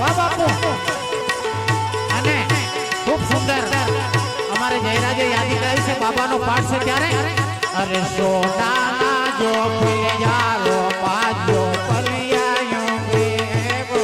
વાહ બાપુ અને ખૂબ સુંદર અમારે જયરાજે યાદી કરાવી છે બાબાનો પાઠ છે ત્યારે અરે સોનાના જો યારો પાજો પલિયાયો બેગો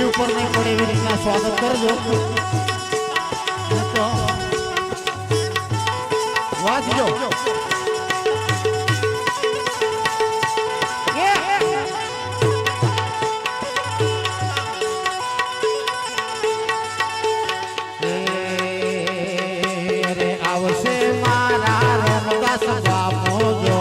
ઉપર નહીં પડે એવી રીતના સ્વાગત કરજો વાંચજો આવશે મારા રમદાસ બાપો જો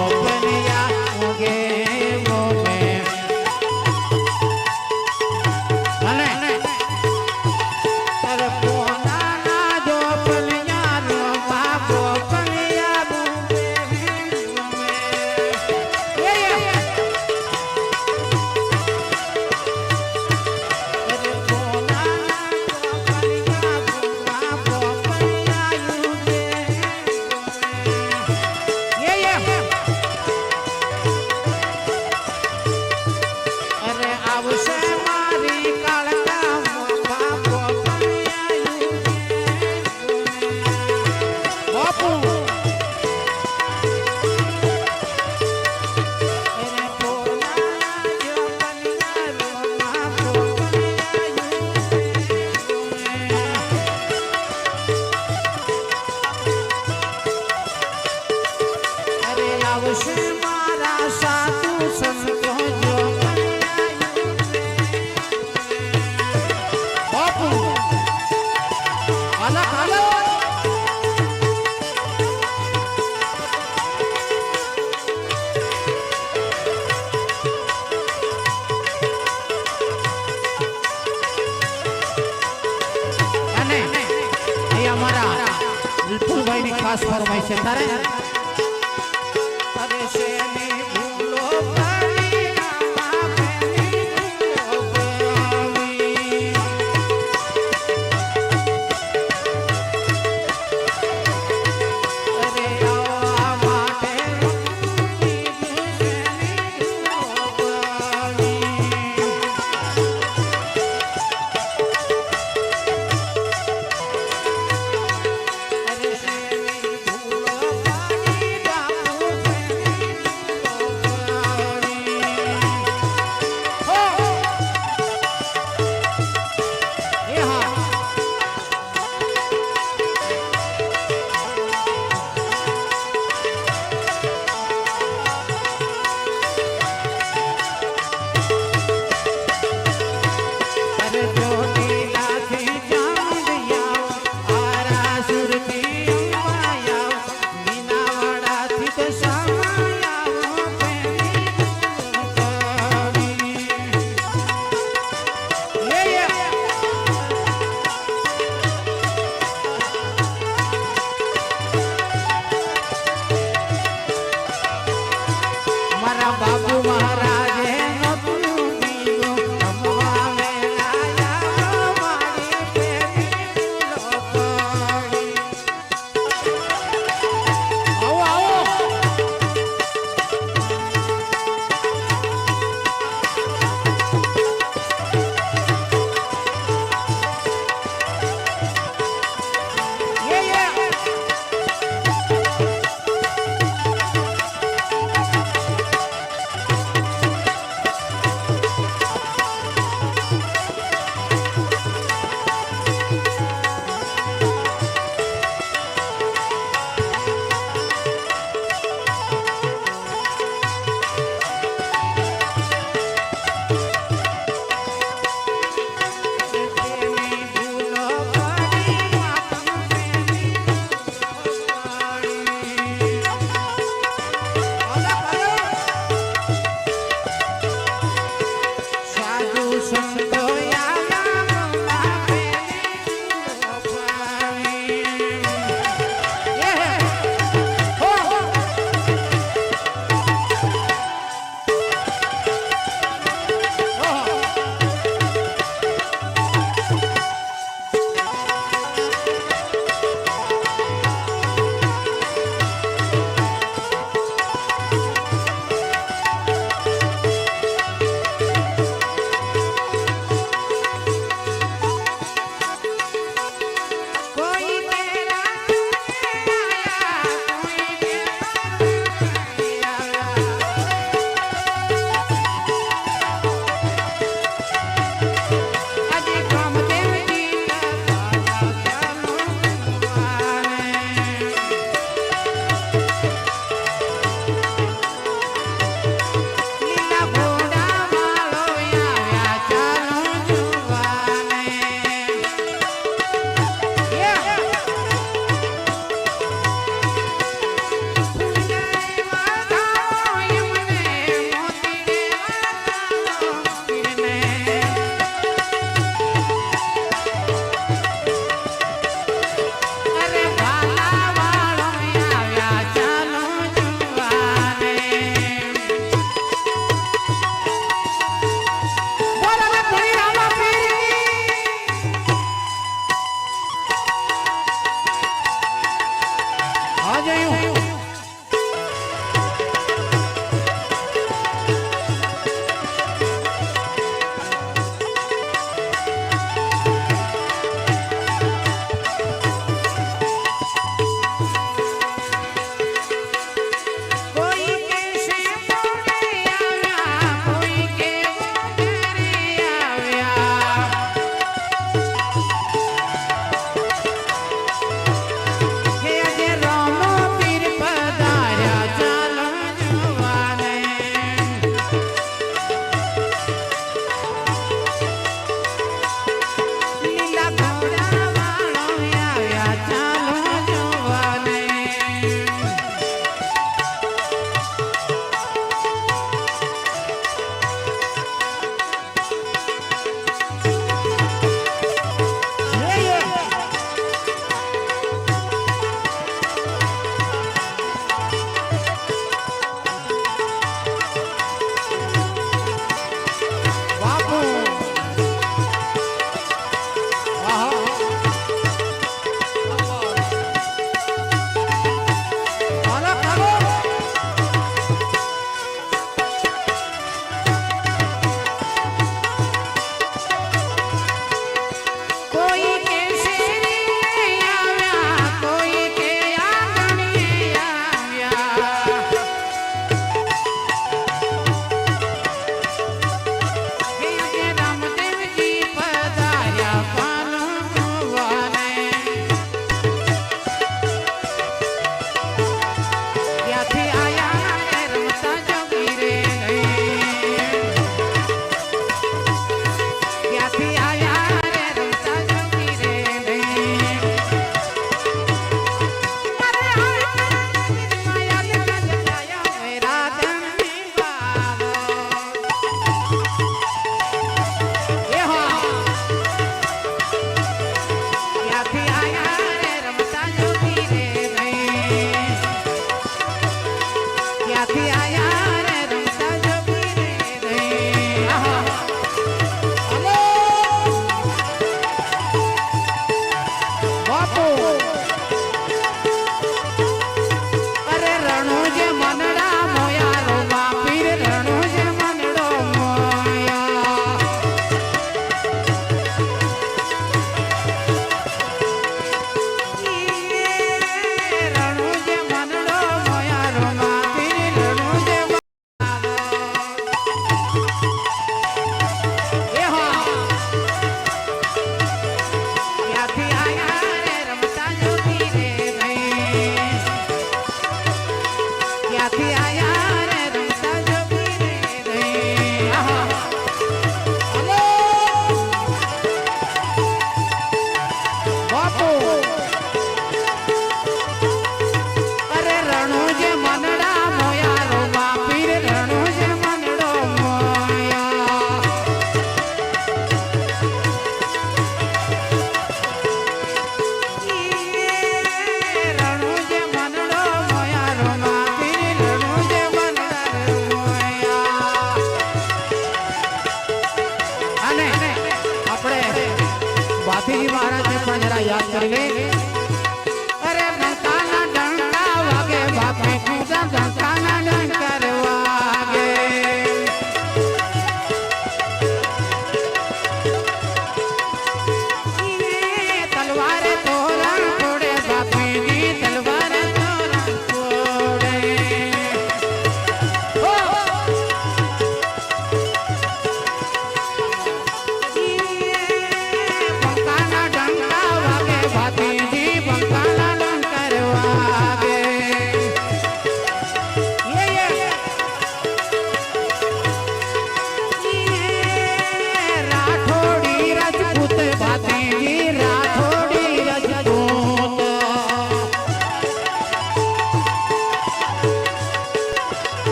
ખાસ ફરમાઈ છે તારે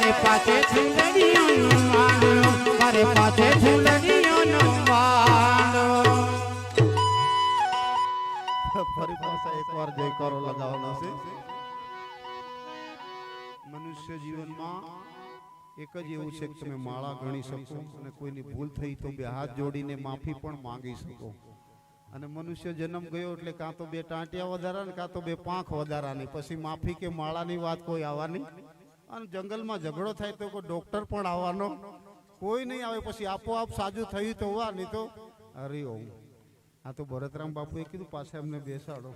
મારે પાછે છૂંદડીઓનું માંડો મારે પાછે છૂંદડીઓનું માંડો ફરી પાછા એકવાર જયકારો લગાવવાનો છે. મનુષ્ય જીવનમાં એક જ એવું છે કે તમે માળા ગણી શકો અને કોઈની ભૂલ થઈ તો બે હાથ જોડીને માફી પણ માંગી શકો. અને મનુષ્ય જન્મ ગયો એટલે કાં તો બે ટાંટિયા વધારાને કાં તો બે પાંખ વધારાની, પછી માફી કે માળાની વાત કોઈ આવવાની. અને જંગલમાં ઝઘડો થાય તો કોઈ ડોક્ટર પણ આવવાનો કોઈ નહીં આવે. પછી આપોઆપ સાજું થયું તો વા, નહીં તો હરી ઓમ. આ તો ભરતરામ બાપુએ કીધું પાછા એમને બેસાડો,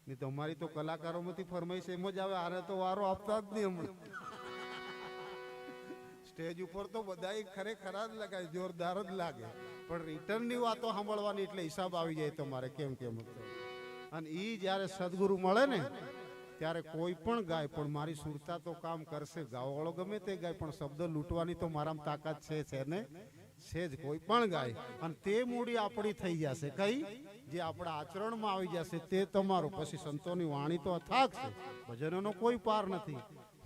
નહીં તો અમારી તો કલાકારોમાંથી ફરમાઈશ એમ જ આવે. આને તો વારો આપતા જ નહીં હમણાં. સ્ટેજ ઉપર તો બધા ખરેખર જ લગાય, જોરદાર જ લાગે, પણ રિટર્નની વાતો સાંભળવાની એટલે હિસાબ આવી જાય તમારે કેમ કેમ. અને એ જ્યારે સદગુરુ મળે ને ત્યારે કોઈ પણ ગાય પણ મારી સુરતા તો કામ કરશે. ગાવાવાળો ગમે તે ગાય પણ શબ્દ લૂંટવાની તો મારામાં તાકાત છે ને છે જ. કોઈ પણ ગાય અને તે મૂડી આપણી થઈ જશે, કઈ જે આપણા આચરણમાં આવી જશે તે તમારું. પછી સંતોની વાણી તો અથાગ છે, ભજનોનો કોઈ પાર નથી.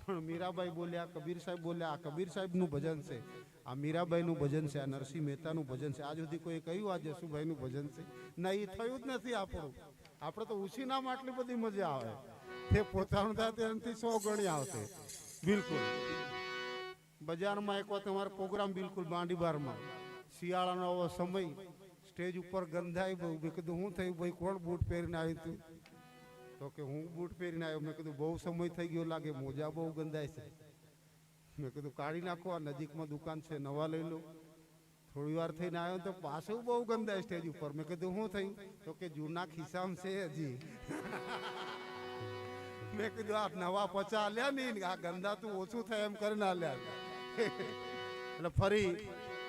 પણ મીરાબાઈ બોલ્યા, કબીર સાહેબ બોલ્યા, આ કબીર સાહેબનું ભજન છે, આ મીરાબાઈનું ભજન છે, આ નરસિંહ મહેતાનું ભજન છે. આજ સુધી કોઈ કહ્યું આ જસુભાઈનું ભજન છે? ના, એ થયું જ નથી આપણું. આપણે તો ઉછીનામાં આટલી બધી મજા આવે, તે પોતાનું થાય તેનાથી 100 ગણી આવશે. બિલકુલ બજારમાં એક વાર તમારો પ્રોગ્રામ બિલકુલ બાંડીબારમાં શિયાળાનો આવો સમય, સ્ટેજ ઉપર ગંધાઈ બહુ. મેં કીધું હું થયું ભાઈ, કોણ બૂટ પહેરીને આવ્યું તું? તો કે હું બૂટ પહેરીને આવ્યો. મેં કીધું બહુ સમય થઈ ગયો લાગે, મોજા બહુ ગંધાય છે. મેં કીધું કાઢી નાખો, આ નજીકમાં દુકાન છે, નવા લઈ લો. થોડી વાર થઈને આવ્યો તો પાછું બહુ ગંધાય સ્ટેજ ઉપર. મેં કીધું શું થયું? તો કે જૂના ખિસ્સામાં છે હજી. મેં કીધું આ નવા પચા લ્યા નહીં, આ ગંદા તું ઓછું થાય એમ કરીને આલ્યા. એટલે ફરી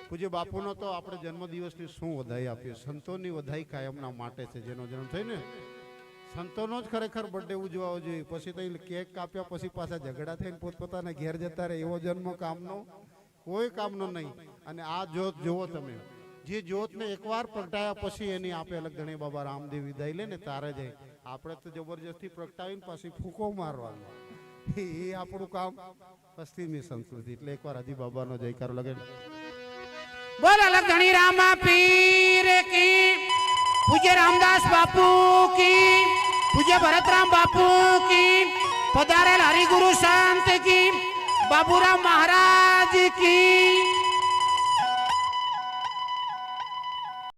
પૂજ્ય બાપુનો તો આપણે જન્મદિવસની શું વધાઈ આપીએ. સંતોની વધાઈ કાયમના માટે છે. જેનો જન્મ થાય ને સંતોનો જ ખરેખર બર્થડે ઉજવાવો જોઈએ. પછી તો કેક કાપ્યા પછી પાછા ઝઘડા થઈને પોતપોતાના ઘેર જતા રહે, એવો જન્મ કામનો કોઈ કામનો નહીં. અને આ જોત જુઓ તમે, જે જ્યોતને એકવાર પ્રગટાયા પછી એની આપે અલગ ગણે બાબા રામદેવ વિદાય લે ને તારે જાય. આપણે તો જબરજસ્તી પ્રગટાવીને પાછી ફૂંકો મારવાનો, એ આપણું કામ પશ્ચિમી સંસ્કૃતિ. એટલે એકવાર હજી બાબાનો જયકારો લગે. બોલ અલગ ધણી રામા પીર કી, પૂજ્ય રામદાસ બાપુ કી, પૂજ્ય ભરતરામ બાપુ કી, પધારેલ હરિગુરુ સંત કી, બાબુરામ મહારાજ કી.